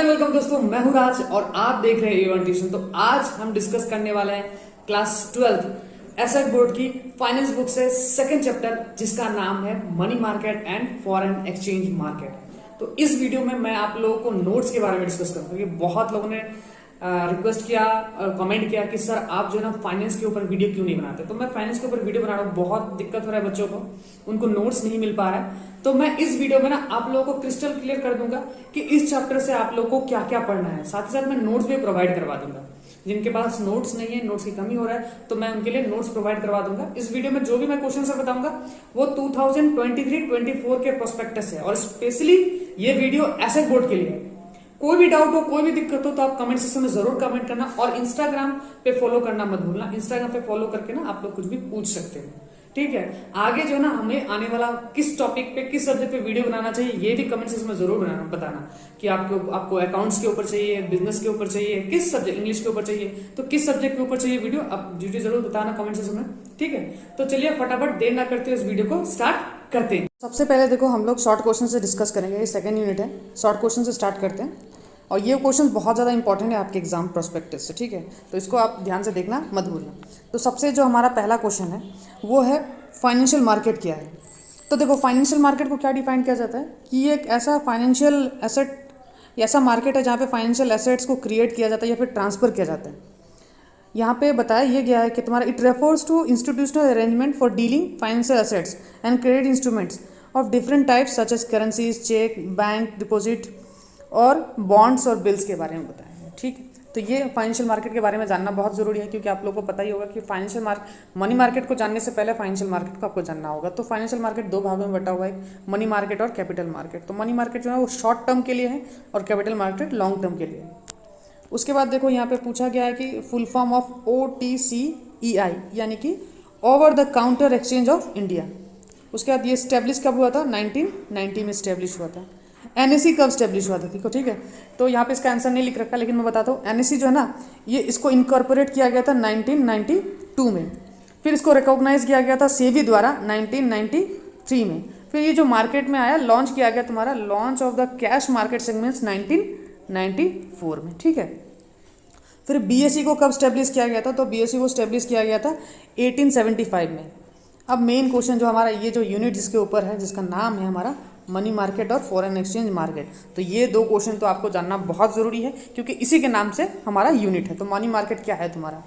And welcome दोस्तों, मैं हूं राज और आप देख रहे हैं A1 ट्यूशन। तो आज हम डिस्कस करने वाले हैं क्लास 12 एसेट बोर्ड की फाइनेंस बुक से सेकंड चैप्टर, जिसका नाम है money market and foreign exchange market. तो इस वीडियो में मैं आप लोगों को नोट्स के बारे में डिस्कस करूंगा, क्योंकि बहुत लोगों ने रिक्वेस्ट किया और कमेंट किया कि सर आप जो है ना फाइनेंस के ऊपर वीडियो क्यों नहीं बनाते। तो मैं फाइनेंस के ऊपर वीडियो बना रहा हूँ, बहुत दिक्कत हो रहा है बच्चों को, उनको नोट्स नहीं मिल पा रहा है। तो मैं इस वीडियो में ना आप लोगों को क्रिस्टल क्लियर कर दूंगा कि इस चैप्टर से आप लोगों को क्या क्या पढ़ना है। साथ ही साथ मैं नोट्स भी प्रोवाइड करवा दूंगा। जिनके पास नोट्स नहीं है, नोट्स की कमी हो रहा है, तो मैं उनके लिए नोट्स प्रोवाइड करवा दूंगा। इस वीडियो में जो भी मैं क्वेश्चन सर बताऊंगा वो 2023-24 के प्रोस्पेक्टस है, और स्पेशली ये वीडियो एसेट बोर्ड के लिए है। कोई भी डाउट हो, कोई भी दिक्कत हो, तो आप कमेंट सेक्शन में जरूर कमेंट करना, और इंस्टाग्राम पे फॉलो करना मत भूलना। इंस्टाग्राम पे फॉलो करके ना आप लोग कुछ भी पूछ सकते हो, ठीक है। आगे जो है ना हमें आने वाला किस टॉपिक पे, किस सब्जेक्ट पे वीडियो बनाना चाहिए, ये भी कमेंट सेक्शन में जरूर बताना कि आपको अकाउंट्स के ऊपर चाहिए, बिजनेस के ऊपर चाहिए, किस सब्जेक्ट, इंग्लिश के ऊपर चाहिए, तो किस सब्जेक्ट के ऊपर चाहिए वीडियो, आप वीडियो जरूर बताना कमेंट सेक्शन में, ठीक है। तो चलिए फटाफट देर ना करते हुए इस वीडियो को स्टार्ट करते हैं। सबसे पहले देखो हम लोग शॉर्ट क्वेश्चन से डिस्कस करेंगे। ये सेकंड यूनिट है, शॉर्ट क्वेश्चन से स्टार्ट करते हैं। और ये क्वेश्चन बहुत ज़्यादा इंपॉर्टेंट है आपके एग्जाम प्रोस्पेक्टस से, ठीक है। तो इसको आप ध्यान से देखना, मत भूलना। तो सबसे जो हमारा पहला क्वेश्चन है वो है फाइनेंशियल मार्केट क्या है। तो देखो फाइनेंशियल मार्केट को क्या डिफाइन किया जाता है कि ये एक ऐसा फाइनेंशियल एसेट, ऐसा मार्केट है जहाँ पे फाइनेंशियल एसेट्स को क्रिएट किया जाता है या फिर ट्रांसफर किया जाता है। यहाँ पे बताया ये गया है कि तुम्हारा it refers to institutional arrangement for dealing financial assets and credit instruments of different types such as currencies, cheque, bank deposit और बॉन्ड्स और बिल्स के बारे में बताया है, ठीक है। तो ये फाइनेंशियल मार्केट के बारे में जानना बहुत ज़रूरी है, क्योंकि आप लोगों को पता ही होगा कि मनी मार्केट को जानने से पहले फाइनेंशियल मार्केट को आपको जानना होगा। तो फाइनेंशियल मार्केट दो भागों में बटा हुआ है, मनी मार्केट और कैपिटल मार्केट। तो मनी मार्केट जो है वो शॉर्ट टर्म के लिए है और कैपिटल मार्केट लॉन्ग टर्म के लिए है। उसके बाद देखो यहाँ पे पूछा गया है कि फुल फॉर्म ऑफ OTCEI, यानी कि over the counter exchange of India. उसके बाद ये स्टैब्लिश कब हुआ था? 1990 में स्टैब्लिश हुआ था। NSE कब स्टैब्लिश हुआ था, देखो, ठीक है। तो यहाँ पे इसका आंसर नहीं लिख रखा, लेकिन मैं बताता हूँ। NSE जो है ना, ये इसको इनकॉर्पोरेट किया गया था 1992 में। फिर इसको रिकॉग्नाइज किया गया था सेबी द्वारा 1993 में। फिर ये जो मार्केट में आया, लॉन्च किया गया तुम्हारा, launch of the cash market segments 1994 में, ठीक है। फिर BSE को कब स्टैब्लिश किया गया था? तो BSE को स्टैब्लिश किया गया था 1875 में। अब मेन क्वेश्चन जो हमारा, ये जो यूनिट जिसके ऊपर है, जिसका नाम है हमारा मनी मार्केट और फॉरेन एक्सचेंज मार्केट, तो ये दो क्वेश्चन तो आपको जानना बहुत ज़रूरी है, क्योंकि इसी के नाम से हमारा यूनिट है। तो मनी मार्केट क्या है तुम्हारा?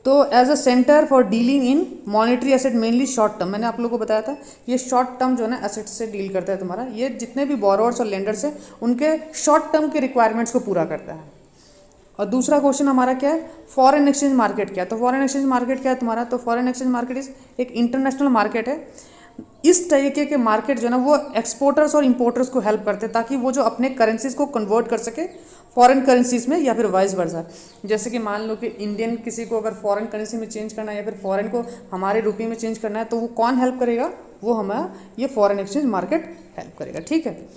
तो as a centre for dealing in monetary asset, mainly short term, मैंने आप लोगों को बताया था ये शॉर्ट टर्म जो है ना एसेट से डील करता है तुम्हारा। ये जितने भी बोरोवर्स और लेंडर्स हैं उनके शॉर्ट टर्म के रिक्वायरमेंट्स को पूरा करता है। और दूसरा क्वेश्चन हमारा क्या है? फॉरेन एक्सचेंज मार्केट क्या है? तो फॉरेन एक्सचेंज मार्केट क्या है तुम्हारा? तो फॉरेन एक्सचेंज मार्केट इज एक इंटरनेशनल मार्केट है। इस तरीके के मार्केट जो है ना वो एक्सपोर्टर्स और इंपोर्टर्स को हेल्प करते हैं, ताकि वो जो अपने करेंसीज को कन्वर्ट कर सके फॉरेन करेंसीज में, या फिर वाइस वर्सा। जैसे कि मान लो कि इंडियन किसी को अगर फॉरेन करेंसी में चेंज करना है, या फिर फॉरेन को हमारे रुपये में चेंज करना है, तो वो कौन हेल्प करेगा? वो हमारा ये फॉरेन एक्सचेंज मार्केट हेल्प करेगा, ठीक है।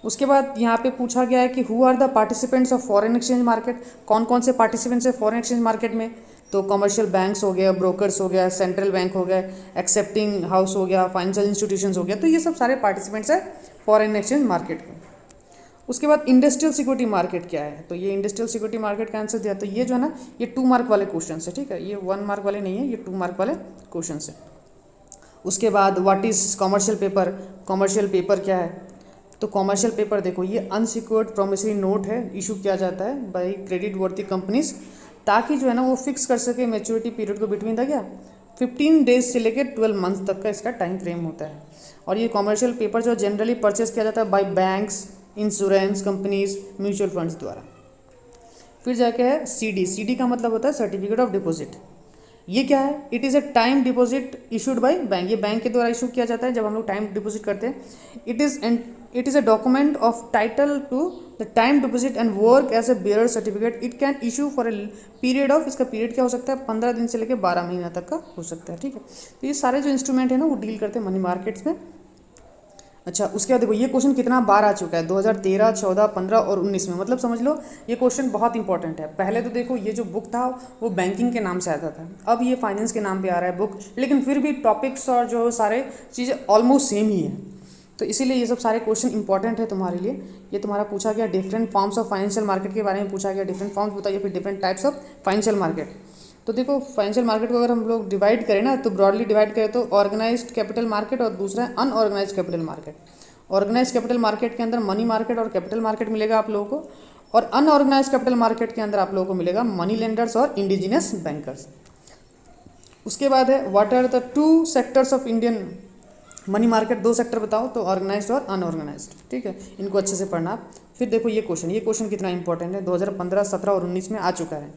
उसके बाद यहाँ पे पूछा गया है कि who are the participants of foreign exchange market. कौन कौन से पार्टिसिपेंट्स है फॉरेन एक्सचेंज मार्केट में? तो कमर्शियल बैंक्स हो गया, ब्रोकर्स हो गया, सेंट्रल बैंक हो गया, एक्सेप्टिंग हाउस हो गया, फाइनेंशियल इंस्टीट्यूशंस हो गया। तो ये सब सारे पार्टिसिपेंट्स है फॉरेन एक्सचेंज मार्केट के। उसके बाद इंडस्ट्रियल सिक्योरिटी मार्केट क्या है? तो ये इंडस्ट्रियल सिक्योरिटी मार्केट का आंसर दिया। तो ये जो है ना, ये 2 मार्क वाले क्वेश्चन है, ठीक है। ये 1 मार्क वाले नहीं है, ये 2 मार्क वाले क्वेश्चन है। उसके बाद what is commercial paper? Commercial paper क्या है? तो कमर्शियल पेपर देखो, ये अनसिक्योर्ड प्रोमिसरी नोट है, इशू किया जाता है बाय क्रेडिट वर्थी कंपनीज, ताकि जो है ना वो फिक्स कर सके मैच्योरिटी पीरियड को बिटवीन द क्या 15 डेज से लेकर 12 मंथ तक का इसका टाइम फ्रेम होता है। और ये कमर्शियल पेपर जो जनरली परचेस किया जाता है bye banks, insurance companies, mutual funds द्वारा। फिर जाके है CD का मतलब होता है सर्टिफिकेट ऑफ डिपॉजिट। ये क्या है? It is a time deposit issued by bank. ये बैंक के द्वारा इशू किया जाता है जब हम लोग टाइम डिपॉजिट करते हैं। It is a document of title to the time deposit and work as a bearer certificate. It can issue for a period of, इसका पीरियड क्या हो सकता है? 15 दिन से लेकर 12 महीना तक का हो सकता है, ठीक है। तो ये सारे जो इंस्ट्रूमेंट है ना वो डील करते हैं मनी मार्केट्स में। अच्छा, उसके बाद देखो ये क्वेश्चन कितना बार आ चुका है, 2013, 14, 15 और 19 में। मतलब समझ लो ये क्वेश्चन बहुत इंपॉर्टेंट है। पहले तो देखो ये जो बुक था वो बैंकिंग के नाम से आता था, अब ये फाइनेंस के नाम पे आ रहा है बुक, लेकिन फिर भी टॉपिक्स और जो सारे चीज़ें ऑलमोस्ट सेम ही है। तो इसीलिए ये सब सारे क्वेश्चन इंपॉर्टेंट है तुम्हारे लिए। ये तुम्हारा पूछा गया different forms of financial market के बारे में पूछा गया, डिफरेंट फॉर्म्स बताइए, फिर different types of financial market. तो देखो फाइनेंशियल मार्केट को अगर हम लोग डिवाइड करें ना, तो ब्रॉडली डिवाइड करें तो ऑर्गेनाइज्ड कैपिटल मार्केट और दूसरा है unorganized capital market. Organized capital market के अंदर मनी मार्केट और कैपिटल मार्केट मिलेगा आप लोगों को, और अनऑर्गेनाइज्ड कैपिटल मार्केट के अंदर आप लोगों को मिलेगा मनी लेंडर्स और इंडिजिनियस बैंकर्स। उसके बाद है what are the two sectors of Indian money market, दो सेक्टर बताओ, तो ऑर्गेनाइज्ड और अनऑर्गेनाइज्ड। ठीक है, इनको अच्छे से पढ़ना आप। फिर देखो ये क्वेश्चन कितना इंपॉर्टेंट है, 2015, 17 और 19 में आ चुका है।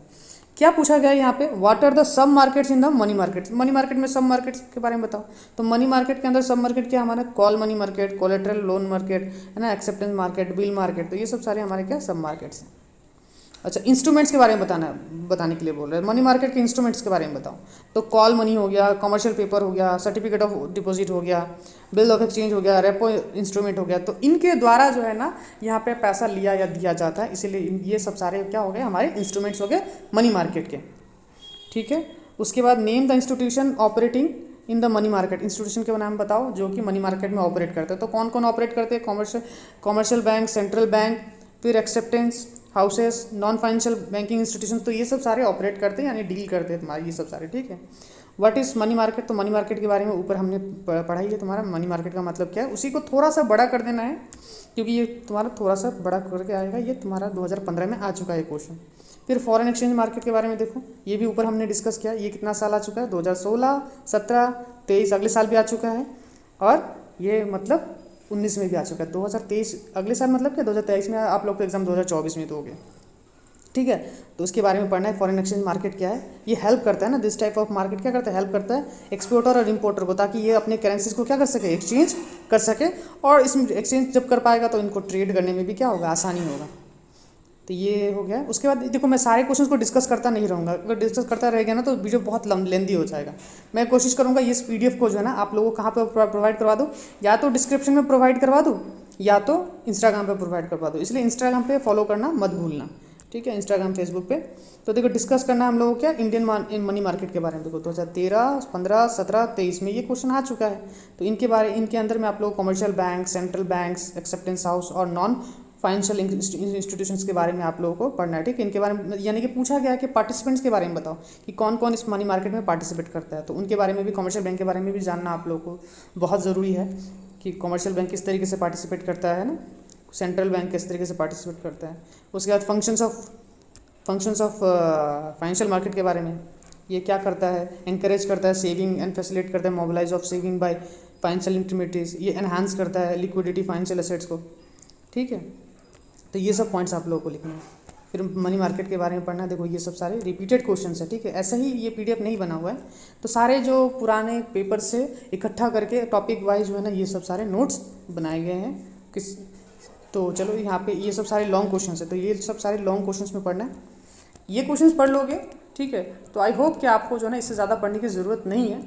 क्या पूछा गया है यहाँ पे, what are the sub markets in the money market. Money market में सब मार्केट्स के बारे में बताओ। तो मनी मार्केट के अंदर सब मार्केट क्या हमारा, call money market, collateral loan market है ना, एक्सेप्टेंस मार्केट, बिल मार्केट, तो ये सब सारे हमारे क्या सब मार्केट्स हैं। अच्छा, इंस्ट्रूमेंट्स के बारे में बताने के लिए बोल रहे हैं, मनी मार्केट के इंस्ट्रूमेंट्स के बारे में बताओ। तो कॉल मनी हो गया, कमर्शियल पेपर हो गया, सर्टिफिकेट ऑफ डिपॉजिट हो गया, बिल ऑफ एक्सचेंज हो गया, रेपो इंस्ट्रूमेंट हो गया, तो इनके द्वारा जो है ना यहाँ पे पैसा लिया या दिया जाता है, इसीलिए ये सब सारे क्या हो गए हमारे इंस्ट्रूमेंट्स हो गए मनी मार्केट के। ठीक है, उसके बाद name the institution operating in the money market. Institution के नाम बताओ जो कि मनी मार्केट में ऑपरेट करते हैं। तो कौन कौन ऑपरेट करते हैं, कॉमर्शियल बैंक, सेंट्रल बैंक, फिर acceptance houses, non financial banking institution, तो ये सब सारे ऑपरेट करते हैं यानी डील करते हैं तुम्हारे ये सब सारे। ठीक है, व्हाट इज़ मनी मार्केट, तो मनी मार्केट के बारे में ऊपर हमने पढ़ाई है। तुम्हारा मनी मार्केट का मतलब क्या है, उसी को थोड़ा सा बड़ा कर देना है, क्योंकि ये तुम्हारा थोड़ा सा बड़ा करके आएगा। ये तुम्हारा 2015 में आ चुका है क्वेश्चन। फिर फॉरेन एक्सचेंज मार्केट के बारे में देखो, ये भी ऊपर हमने डिस्कस किया। ये कितना साल आ चुका है, 2016, 17, 23, अगले साल भी आ चुका है, और ये मतलब 19 में भी आ चुका है। 2023 अगले साल मतलब क्या 2023 में, आप लोग का एग्जाम 2024 में तो हो गया। ठीक है, तो उसके बारे में पढ़ना है। फॉरेन एक्सचेंज मार्केट क्या है, ये हेल्प करता है ना, दिस टाइप ऑफ मार्केट क्या करता है, हेल्प करता है एक्सपोर्टर और इम्पोर्टर को, ताकि ये अपने करेंसीज को क्या कर सके, एक्सचेंज कर सके, और इसमें एक्सचेंज जब कर पाएगा तो इनको ट्रेड करने में भी क्या होगा, आसानी होगा। तो ये हो गया। उसके बाद देखो मैं सारे क्वेश्चंस को डिस्कस करता नहीं रहूँगा, अगर डिस्कस करता रहेगा ना तो वीडियो बहुत लेंदी हो जाएगा। मैं कोशिश करूँगा ये PDF को जो है ना आप लोगों को कहाँ पर प्रोवाइड करवा दूँ, या तो डिस्क्रिप्शन में प्रोवाइड करवा दूँ या तो इंस्टाग्राम पे प्रोवाइड करवा दूँ, इसलिए इंस्टाग्राम पे फॉलो करना मत भूलना। ठीक है, इंस्टाग्राम फेसबुक पे। तो देखो डिस्कस करना है हम लोगों को क्या, इंडियन मनी मार्केट के बारे में। देखो 2013, 15, 17, 23 में ये क्वेश्चन आ चुका है। तो इनके अंदर में आप लोग commercial bank, central banks, acceptance house और नॉन फाइनेंशियल इंस्टीट्यूशंस के बारे में आप लोगों को पढ़ना है। ठीक है, इनके बारे में यानी कि पूछा गया कि पार्टिसिपेंट्स के बारे में बताओ कि कौन कौन इस मनी मार्केट में पार्टिसिपेट करता है। तो उनके बारे में भी, कमर्शियल बैंक के बारे में भी जानना आप लोगों को बहुत ज़रूरी है कि कमर्शियल बैंक किस तरीके से पार्टिसिपेट करता है ना, सेंट्रल बैंक किस तरीके से पार्टिसिपेट करता है। उसके बाद फंक्शंस ऑफ फाइनेंशियल मार्केट के बारे में, ये क्या करता है, एनकरेज करता है सेविंग एंड फैसिलिटेट करता है mobilize of saving by financial intermediates, ये एनहांस करता है लिक्विडिटी फाइनेंशियल एसेट्स को। ठीक है, तो ये सब पॉइंट्स आप लोगों को लिखना है। फिर मनी मार्केट के बारे में पढ़ना। देखो ये सब सारे रिपीटेड क्वेश्चंस है। ठीक है, ऐसा ही ये PDF नहीं बना हुआ है, तो सारे जो पुराने पेपर से इकट्ठा करके टॉपिक वाइज जो है ना ये सब सारे नोट्स बनाए गए हैं तो चलो यहाँ पे ये सब सारे लॉन्ग क्वेश्चंस है, तो ये सब सारे लॉन्ग क्वेश्चंस में पढ़ना है। ये क्वेश्चंस पढ़ लोगे, ठीक है, तो आई होप कि आपको जो है ना इससे ज़्यादा पढ़ने की ज़रूरत नहीं है।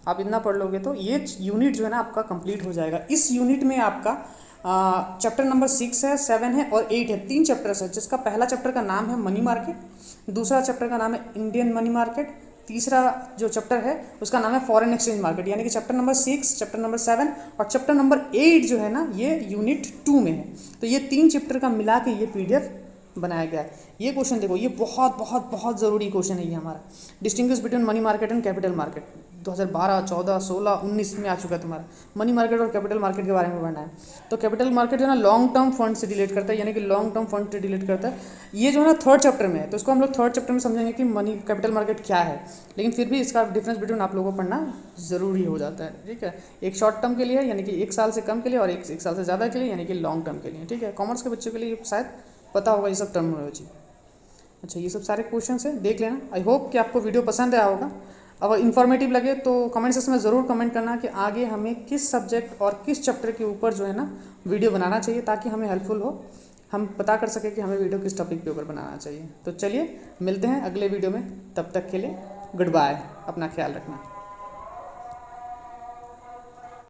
आप इतना पढ़ लोगे तो ये यूनिट जो है ना आपका कंप्लीट हो जाएगा। इस यूनिट में आपका चैप्टर नंबर 6 है, 7 है और 8 है, 3 चैप्टर्स है, जिसका पहला चैप्टर का नाम है मनी मार्केट, दूसरा चैप्टर का नाम है इंडियन मनी मार्केट, तीसरा जो चैप्टर है उसका नाम है फॉरेन एक्सचेंज मार्केट। यानी कि चैप्टर नंबर 6, चैप्टर नंबर 7 और चैप्टर नंबर 8 जो है ना ये यूनिट 2 में है। तो ये 3 चैप्टर का मिला के ये PDF बनाया गया है। ये क्वेश्चन देखो, ये बहुत बहुत बहुत ज़रूरी क्वेश्चन है ये हमारा। Distinguish between money market and capital market 2012, 14, 16, 19 में आ चुका है तुम्हारा। मनी मार्केट और कैपिटल मार्केट के बारे में पढ़ना है। तो कैपिटल मार्केट जो है ना लॉन्ग टर्म फंड से रिलेट करता है, यानी कि लॉन्ग टर्म फंड से रिलेट करता है। ये जो है ना 3rd चैप्टर में है, तो इसको हम लोग 3rd चैप्टर में समझेंगे कि मनी कैपिटल मार्केट क्या है, लेकिन फिर भी इसका डिफरेंस बिटवीन आप लोगों को पढ़ना ज़रूरी हो जाता है। ठीक है, एक शॉर्ट टर्म के लिए यानी कि 1 साल से कम के लिए, और एक साल से ज़्यादा के लिए यानी कि लॉन्ग टर्म के लिए। ठीक है, कॉमर्स के बच्चों के लिए शायद पता होगा ये सब टर्मिनोलॉजी। अच्छा, ये सब सारे क्वेश्चन है, देख लेना। आई होप कि आपको वीडियो पसंद आया होगा। अगर इन्फॉर्मेटिव लगे तो कमेंट सेक्शन में ज़रूर कमेंट करना कि आगे हमें किस सब्जेक्ट और किस चैप्टर के ऊपर जो है ना वीडियो बनाना चाहिए, ताकि हमें हेल्पफुल हो, हम पता कर सकें कि हमें वीडियो किस टॉपिक के ऊपर बनाना चाहिए। तो चलिए मिलते हैं अगले वीडियो में, तब तक के लिए गुड बाय, अपना ख्याल रखना।